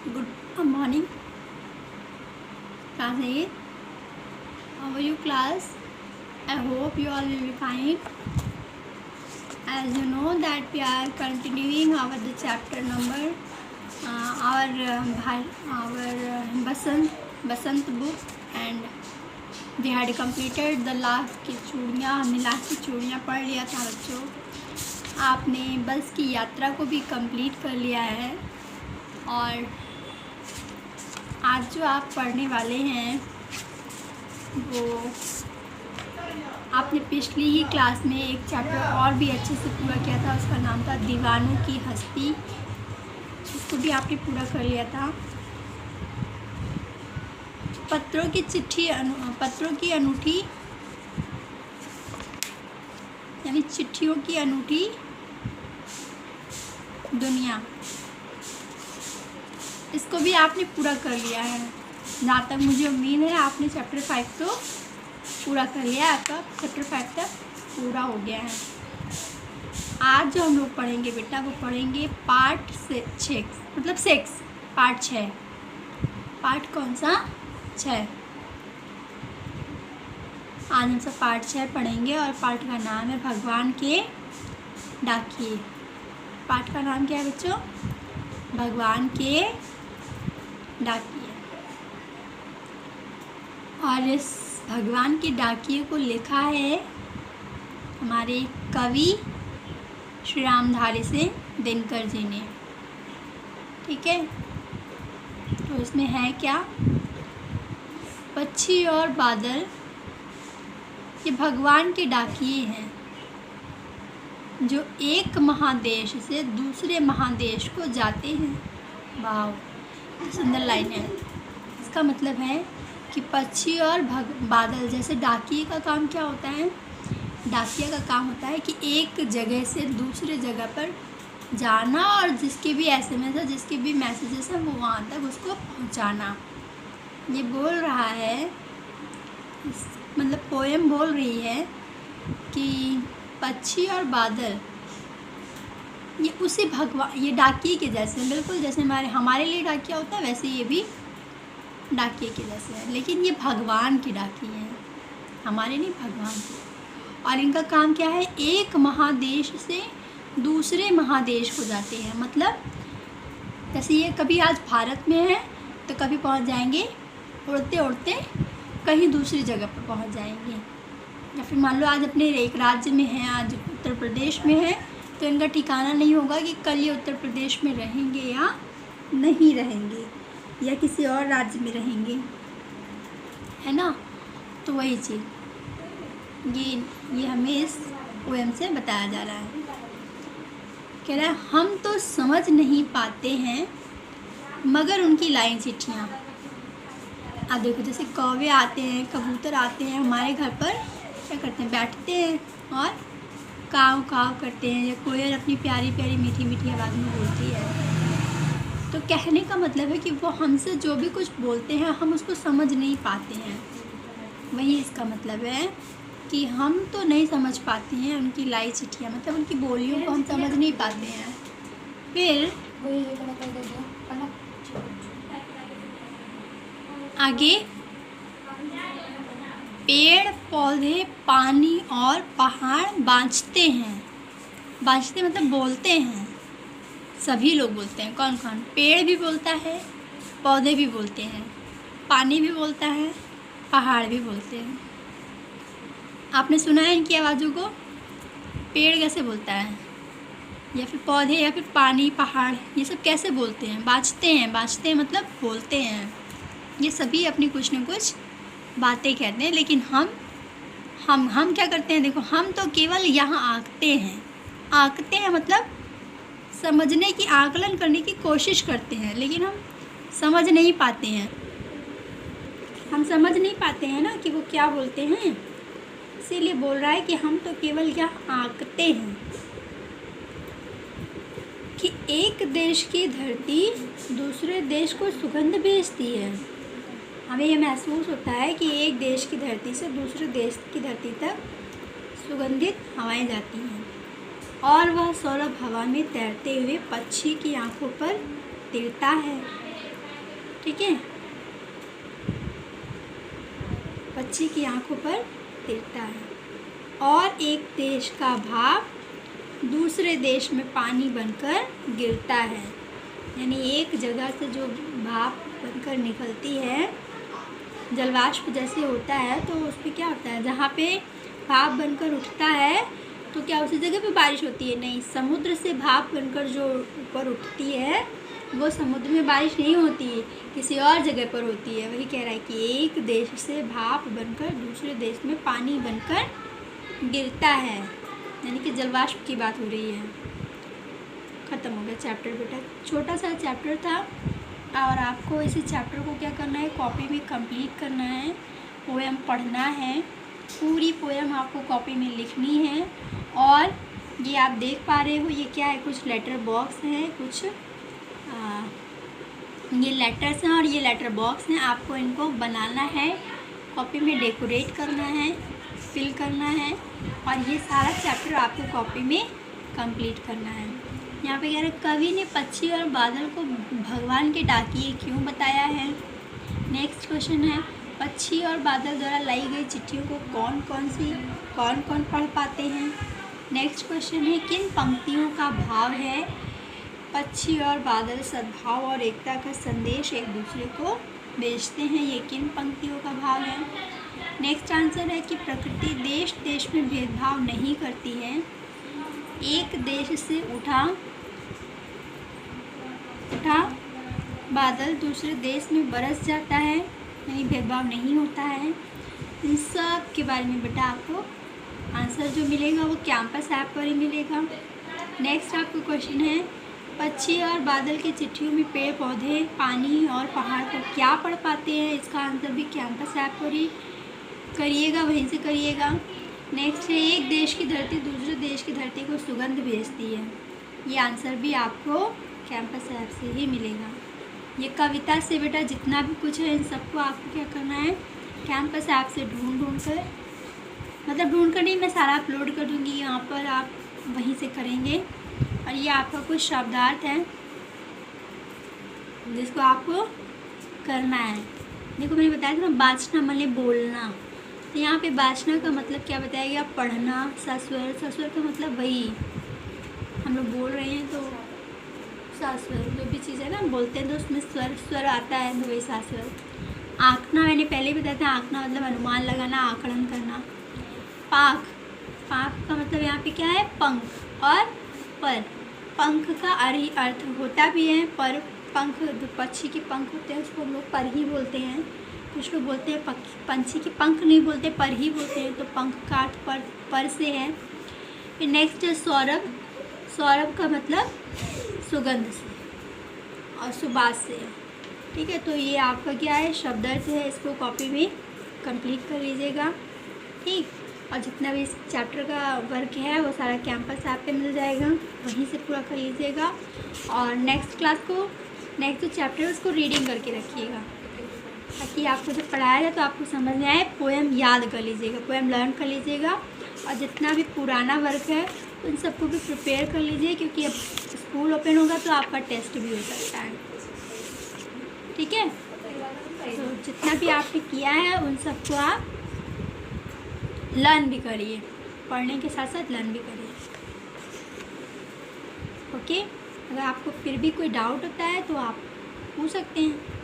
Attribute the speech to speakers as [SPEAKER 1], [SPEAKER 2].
[SPEAKER 1] Good morning, class 8. How are you, class? I hope you all will be fine. As you know that we are continuing the chapter number Basant book, and we had completed the last की चूड़ियाँ. हमने last की चूड़ियाँ पढ़ लिया था बच्चों. आपने बस की यात्रा को भी कंप्लीट कर लिया है. और आज जो आप पढ़ने वाले हैं वो आपने पिछली ही क्लास में एक चैप्टर और भी अच्छे से पूरा किया था. उसका नाम था दीवानों की हस्ती. उसको भी आपने पूरा कर लिया था. पत्रों की अनूठी यानी चिट्ठियों की अनूठी दुनिया, इसको भी आपने पूरा कर लिया है. जहाँ तक मुझे उम्मीद है आपने चैप्टर 5 तो पूरा कर लिया. आपका चैप्टर 5 तक पूरा हो गया है. आज जो हम लोग पढ़ेंगे बेटा वो पढ़ेंगे पार्ट 6 मतलब 6 पार्ट 6. पार्ट कौन सा? 6. आज हम सब पार्ट 6 पढ़ेंगे और पार्ट का नाम है भगवान के डाकिए. पार्ट का नाम क्या है बच्चों? भगवान के डाकिए. और इस भगवान के डाकिए को लिखा है हमारे कवि श्री रामधारी सिंह दिनकर जी ने. ठीक है. तो इसमें है क्या? पक्षी और बादल ये भगवान के डाकिए हैं जो एक महादेश से दूसरे महादेश को जाते हैं. वाह, सुंदर लाइन है. इसका मतलब है कि पक्षी और बादल जैसे डाकिए का काम क्या होता है? डाकिया का काम होता है कि एक जगह से दूसरे जगह पर जाना और जिसके भी SMS है, जिसके भी मैसेजेस हैं वो वहाँ तक उसको पहुँचाना. ये बोल रहा है, मतलब पोएम बोल रही है कि पक्षी और बादल ये उसी भगवान, ये डाकिए के जैसे, बिल्कुल जैसे हमारे लिए डाकिया होता है वैसे ये भी डाकिए के जैसे है. लेकिन ये भगवान के डाकिए हैं, हमारे नहीं, भगवान के. और इनका काम क्या है? एक महादेश से दूसरे महादेश को जाते हैं. मतलब जैसे ये कभी आज भारत में है तो कभी पहुंच जाएंगे उड़ते उड़ते कहीं दूसरी जगह पर पहुंच जाएंगे. या फिर मान लो आज अपने एक राज्य में है, आज उत्तर प्रदेश में है, तो इनका ठिकाना नहीं होगा कि कल ये उत्तर प्रदेश में रहेंगे या नहीं रहेंगे या किसी और राज्य में रहेंगे, है ना. तो वही चीज़ ये हमें इस पोएम से बताया जा रहा है. कह रहा है हम तो समझ नहीं पाते हैं मगर उनकी लाई चिट्ठियाँ. आप देखो जैसे कौवे आते हैं, कबूतर आते हैं हमारे घर पर, क्या करते हैं? बैठते हैं और काव काव करते हैं. या कोयल अपनी प्यारी प्यारी मीठी मीठी आवाज़ में बोलती है. तो कहने का मतलब है कि वो हमसे जो भी कुछ बोलते हैं हम उसको समझ नहीं पाते हैं. वही इसका मतलब है कि हम तो नहीं समझ पाते हैं उनकी लाई चिट्ठियाँ, मतलब उनकी बोलियों को हम समझ नहीं पाते हैं. फिर आगे पेड़ पौधे पानी और पहाड़ बाँचते हैं. बाँचते मतलब बोलते हैं. सभी लोग बोलते हैं. कौन कौन? पेड़ भी बोलता है, पौधे भी बोलते हैं, पानी भी बोलता है, पहाड़ भी बोलते हैं. आपने सुना है इनकी आवाज़ों को? पेड़ कैसे बोलता है, या फिर पौधे, या फिर पानी, पहाड़, ये सब कैसे बोलते हैं? बाँचते हैं. बाँचते हैं मतलब बोलते हैं. ये सभी अपनी कुछ न कुछ बातें कहते हैं. लेकिन हम क्या करते हैं? देखो, हम तो केवल यहाँ आंकते हैं. आंकते हैं मतलब समझने की, आकलन करने की कोशिश करते हैं, लेकिन हम समझ नहीं पाते हैं. हम समझ नहीं पाते हैं ना कि वो क्या बोलते हैं. इसीलिए बोल रहा है कि हम तो केवल यहाँ आंकते हैं. कि एक देश की धरती दूसरे देश को सुगंध भेजती है. हमें यह महसूस होता है कि एक देश की धरती से दूसरे देश की धरती तक सुगंधित हवाएं जाती हैं और वह सौरभ हवा में तैरते हुए पक्षी की आंखों पर तिरता है ठीक है, पक्षी की आंखों पर गिरता है। और एक देश का भाप दूसरे देश में पानी बनकर गिरता है, यानी एक जगह से जो भाप बनकर निकलती है, जलवाष्प जैसे होता है, तो उस पर क्या होता है, जहाँ पे भाप बनकर उठता है तो क्या उसी जगह पे बारिश होती है? नहीं, समुद्र से भाप बनकर जो ऊपर उठती है वो समुद्र में बारिश नहीं होती है, किसी और जगह पर होती है। वही कह रहा है कि एक देश से भाप बनकर दूसरे देश में पानी बनकर गिरता है, यानी कि जलवाष्प की बात हो रही है। ख़त्म हो गया चैप्टर बेटा, छोटा सा चैप्टर था और आपको इसी चैप्टर को क्या करना है, कॉपी में कंप्लीट करना है, पोएम पढ़ना है, पूरी पोएम आपको कॉपी में लिखनी है। और ये आप देख पा रहे हो ये क्या है, कुछ लेटर बॉक्स है, कुछ ये लेटर्स हैं और ये लेटर बॉक्स हैं। आपको इनको बनाना है, कॉपी में डेकोरेट करना है, फिल करना है और ये सारा चैप्टर आपको कॉपी में कंप्लीट करना है। यहाँ पे कह रहे कवि ने पक्षी और बादल को भगवान के डाकिए क्यों बताया है। नेक्स्ट क्वेश्चन है, पक्षी और बादल द्वारा लाई गई चिट्ठियों को कौन कौन पढ़ पाते हैं। नेक्स्ट क्वेश्चन है, किन पंक्तियों का भाव है पक्षी और बादल सद्भाव और एकता का संदेश एक दूसरे को भेजते हैं, ये किन पंक्तियों का भाव है। नेक्स्ट आंसर है कि प्रकृति देश देश में भेदभाव नहीं करती है, एक देश से उठा बादल दूसरे देश में बरस जाता है, यानी भेदभाव नहीं होता है। इन सब के बारे में बेटा आपको आंसर जो मिलेगा वो कैंपस ऐप पर ही मिलेगा। नेक्स्ट आपका क्वेश्चन है, पक्षी और बादल की चिट्ठियों में पेड़ पौधे पानी और पहाड़ को क्या पढ़ पाते हैं, इसका आंसर भी कैंपस ऐप पर ही करिएगा, वहीं से करिएगा। नेक्स्ट है, एक देश की धरती दूसरे देश की धरती को सुगंध भेजती है, ये आंसर भी आपको कैंपस ऐप से ही मिलेगा। ये कविता से बेटा जितना भी कुछ है इन सबको आपको क्या करना है, कैंपस ऐप से ढूंढ कर, मतलब ढूंढ कर नहीं, मैं सारा अपलोड कर दूँगी यहाँ पर, आप वहीं से करेंगे। और ये आपका कुछ शब्दार्थ है जिसको आपको करना है। देखो मैंने बताया था ना, बाचना मतलब बोलना, तो यहाँ पे बाचना का मतलब क्या बताया गया, पढ़ना। सस्वर का मतलब वही हम लोग बोल रहे हैं तो सस्वर जो भी चीज़ है ना बोलते हैं तो उसमें स्वर आता है, तो वही सस्वर। आँकना मैंने पहले ही बताया था, आँकना मतलब अनुमान लगाना, आकलन करना। पाक का मतलब यहाँ पे क्या है, पंख और पर। पंख का अर्थ होता भी है पर, पंख जो पक्षी के पंख होते हैं उसको हम लोग पर ही बोलते हैं, कुछ लोग बोलते हैं पंछी के पंख नहीं बोलते, पर ही बोलते हैं, तो पंख का अर्थ पर से है। फिर नेक्स्ट है सौरभ का मतलब सुगंध से और सुबास से है, ठीक है। तो ये आपका क्या है, शब्दार्थ है, इसको कॉपी में कंप्लीट कर लीजिएगा, ठीक। और जितना भी इस चैप्टर का वर्क है वो सारा कैंपस ऐप पे मिल जाएगा, वहीं से पूरा कर लीजिएगा। और नेक्स्ट क्लास को, नेक्स्ट जो चैप्टर है उसको रीडिंग करके रखिएगा, ताकि आपको जब पढ़ाया जाए तो आपको समझ में आए। पोएम याद कर लीजिएगा, पोएम लर्न कर लीजिएगा, और जितना भी पुराना वर्क है उन सबको भी प्रिपेयर कर लीजिए, क्योंकि अब स्कूल ओपन होगा तो आपका टेस्ट भी हो सकता है, ठीक है। तो जितना भी आपने किया है उन सबको आप लर्न भी करिए, पढ़ने के साथ साथ लर्न भी करिए, ओके। अगर आपको फिर भी कोई डाउट होता है तो आप पूछ सकते हैं।